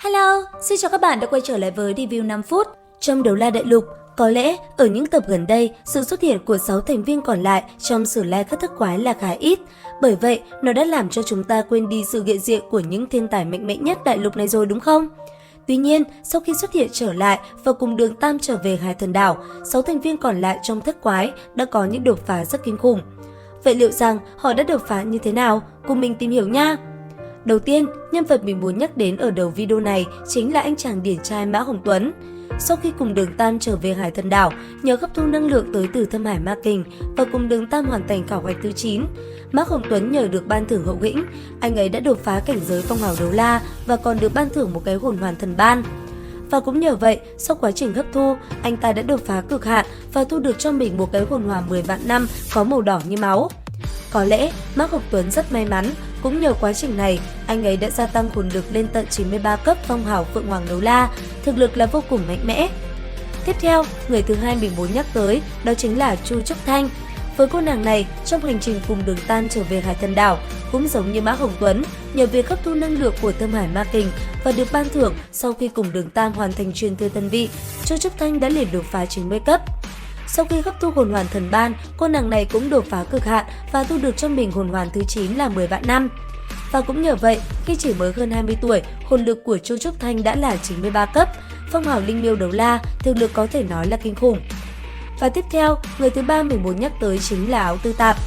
Hello, xin chào các bạn đã quay trở lại với review 5 phút. Trong Đấu La Đại Lục, có lẽ ở những tập gần đây, sự xuất hiện của 6 thành viên còn lại trong sử lai các thức quái là khá ít. Bởi vậy, nó đã làm cho chúng ta quên đi sự hiện diện của những thiên tài mạnh mẽ nhất đại lục này rồi đúng không? Tuy nhiên, sau khi xuất hiện trở lại và cùng Đường Tam trở về Hải Thần Đảo, 6 thành viên còn lại trong thất quái đã có những đột phá rất kinh khủng. Vậy liệu rằng họ đã đột phá như thế nào? Cùng mình tìm hiểu nha! Đầu tiên, nhân vật mình muốn nhắc đến ở đầu video này chính là anh chàng điển trai Mã Hồng Tuấn. Sau khi cùng Đường Tam trở về Hải Thần Đảo, nhờ hấp thu năng lượng tới từ Thâm Hải Ma Kình và cùng Đường Tam hoàn thành khảo hạch thứ 9, Mã Hồng Tuấn nhờ được ban thưởng hậu hĩnh, anh ấy đã đột phá cảnh giới phong hào đấu la và còn được ban thưởng một cái hồn hoàn thần ban. Và cũng nhờ vậy, sau quá trình hấp thu, anh ta đã đột phá cực hạn và thu được cho mình một cái hồn hoàn 10 vạn năm có màu đỏ như máu. Có lẽ Mã Hồng Tuấn rất may mắn, cũng nhờ quá trình này, anh ấy đã gia tăng hồn lực lên tận 93 cấp phong hào Phượng Hoàng Đấu La, thực lực là vô cùng mạnh mẽ. Tiếp theo, người thứ hai mình muốn nhắc tới đó chính là Chu Trúc Thanh. Với cô nàng này, trong hành trình cùng Đường Tam trở về Hải Thần Đảo, cũng giống như Mã Hồng Tuấn, nhờ việc hấp thu năng lượng của Thâm Hải Ma Kình và được ban thưởng sau khi cùng Đường Tam hoàn thành truyền thừa thần vị, Chu Trúc Thanh đã liền đột phá 90 cấp. Sau khi hấp thu hồn hoàn thần ban, cô nàng này cũng đột phá cực hạn và thu được cho mình hồn hoàn thứ 9 là 10 vạn năm. Và cũng nhờ vậy, khi chỉ mới hơn 20 tuổi, hồn lực của Chu Trúc Thanh đã là 93 cấp, phong hào linh miêu đấu la, thực lực có thể nói là kinh khủng. Và tiếp theo, người thứ ba mình muốn nhắc tới chính là Áo Tư Tạp.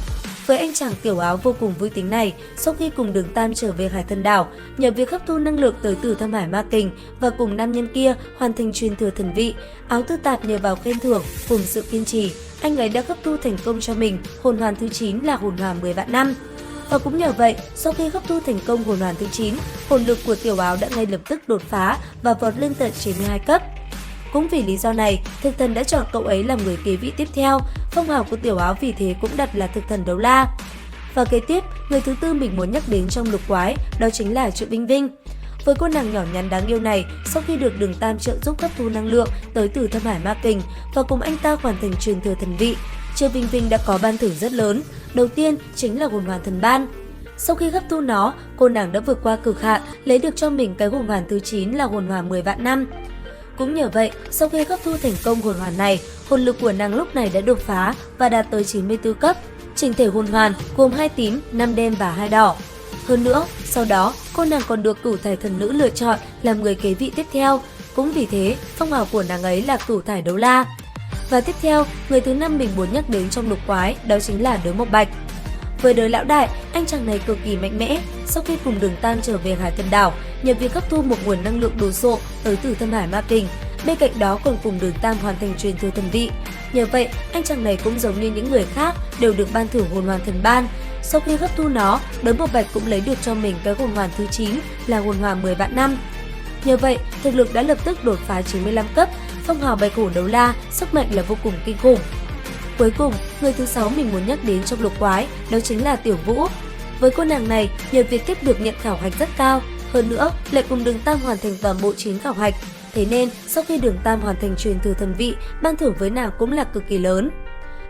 Với anh chàng tiểu áo vô cùng vui tính này, sau khi cùng Đường Tam trở về Hải Thần Đảo, nhờ việc hấp thu năng lượng tới từ Thâm Hải Ma Kình và cùng nam nhân kia hoàn thành truyền thừa thần vị, Áo Tư Tạp nhờ vào khen thưởng cùng sự kiên trì, anh ấy đã hấp thu thành công cho mình hồn hoàn thứ 9 là hồn hoàn 10 vạn năm. Và cũng nhờ vậy, sau khi hấp thu thành công hồn hoàn thứ 9, hồn lực của tiểu áo đã ngay lập tức đột phá và vọt lên tận 92 cấp. Cũng vì lý do này, thực thần đã chọn cậu ấy làm người kế vị tiếp theo, phong hào của tiểu áo vì thế cũng đặt là thực thần đấu la. Và kế tiếp, người thứ tư mình muốn nhắc đến trong lục quái, đó chính là Triệu Vinh Vinh. Với cô nàng nhỏ nhắn đáng yêu này, sau khi được Đường Tam trợ giúp hấp thu năng lượng tới từ Thâm Hải Ma Kình và cùng anh ta hoàn thành truyền thừa thần vị, Triệu Vinh Vinh đã có ban thưởng rất lớn. Đầu tiên chính là hồn hoàn thần ban. Sau khi hấp thu nó, cô nàng đã vượt qua cực hạn, lấy được cho mình cái hồn hoàn thứ 9 là hồn hoàn 10 vạn năm. Cũng nhờ vậy, sau khi hấp thu thành công hồn hoàn này, hồn lực của nàng lúc này đã đột phá và đạt tới 94 cấp. Chỉnh thể hồn hoàn gồm 2 tím, 5 đen và 2 đỏ. Hơn nữa, sau đó, cô nàng còn được Cửu Thải Thần Nữ lựa chọn làm người kế vị tiếp theo. Cũng vì thế, phong hào của nàng ấy là Cửu Thải Đấu La. Và tiếp theo, người thứ năm mình muốn nhắc đến trong lục quái, đó chính là Đới Mộc Bạch. Với Đới Lão Đại, anh chàng này cực kỳ mạnh mẽ. Sau khi cùng Đường Tam trở về Hải Thần Đảo, nhờ việc hấp thu một nguồn năng lượng đồ sộ tới từ Thâm Hải Ma Kình, bên cạnh đó còn cùng Đường Tam hoàn thành truyền thừa thần vị. Nhờ vậy, anh chàng này cũng giống như những người khác đều được ban thưởng hồn hoàn thần ban. Sau khi hấp thu nó, Đới Mộc Bạch cũng lấy được cho mình cái hồn hoàn thứ 9 là hồn hoàn 10 vạn năm. Nhờ vậy, thực lực đã lập tức đột phá 95 cấp, phong hào Bạch Hổ Đấu La, sức mạnh là vô cùng kinh khủng. Cuối cùng, người thứ 6 mình muốn nhắc đến trong lục quái, đó chính là Tiểu Vũ. Với cô nàng này, nhờ việc tiếp được nhận khảo hạch rất cao, hơn nữa lại cùng Đường Tam hoàn thành toàn bộ 9 khảo hạch. Thế nên, sau khi Đường Tam hoàn thành truyền thừa thần vị, ban thưởng với nàng cũng là cực kỳ lớn.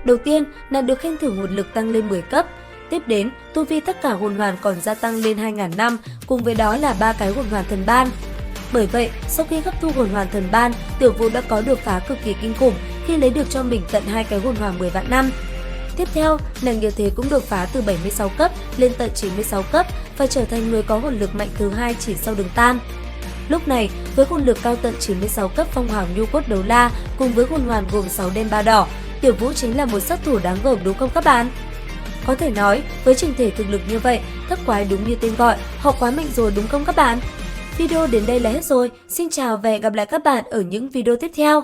Đầu tiên, nàng được khen thưởng hồn lực tăng lên 10 cấp. Tiếp đến, tu vi tất cả hồn hoàn còn gia tăng lên 2000 năm, cùng với đó là 3 cái hồn hoàn thần ban. Bởi vậy, sau khi hấp thu hồn hoàn thần ban, Tiểu Vũ đã có đột phá cực kỳ kinh khủng khi lấy được cho mình tận 2 cái hồn hoàn 10 vạn năm. Tiếp theo, nàng như thế cũng đột phá từ 76 cấp lên tận 96 cấp và trở thành người có hồn lực mạnh thứ 2 chỉ sau Đường Tam. Lúc này, với hồn lực cao tận 96 cấp phong hào Nhu Cốt Đấu La cùng với hồn hoàn gồm 6 đen 3 đỏ, Tiểu Vũ chính là một sát thủ đáng gờm đúng không các bạn? Có thể nói, với trình thể thực lực như vậy, thất quái đúng như tên gọi, họ quá mạnh rồi đúng không các bạn? Video đến đây là hết rồi, xin chào và hẹn gặp lại các bạn ở những video tiếp theo.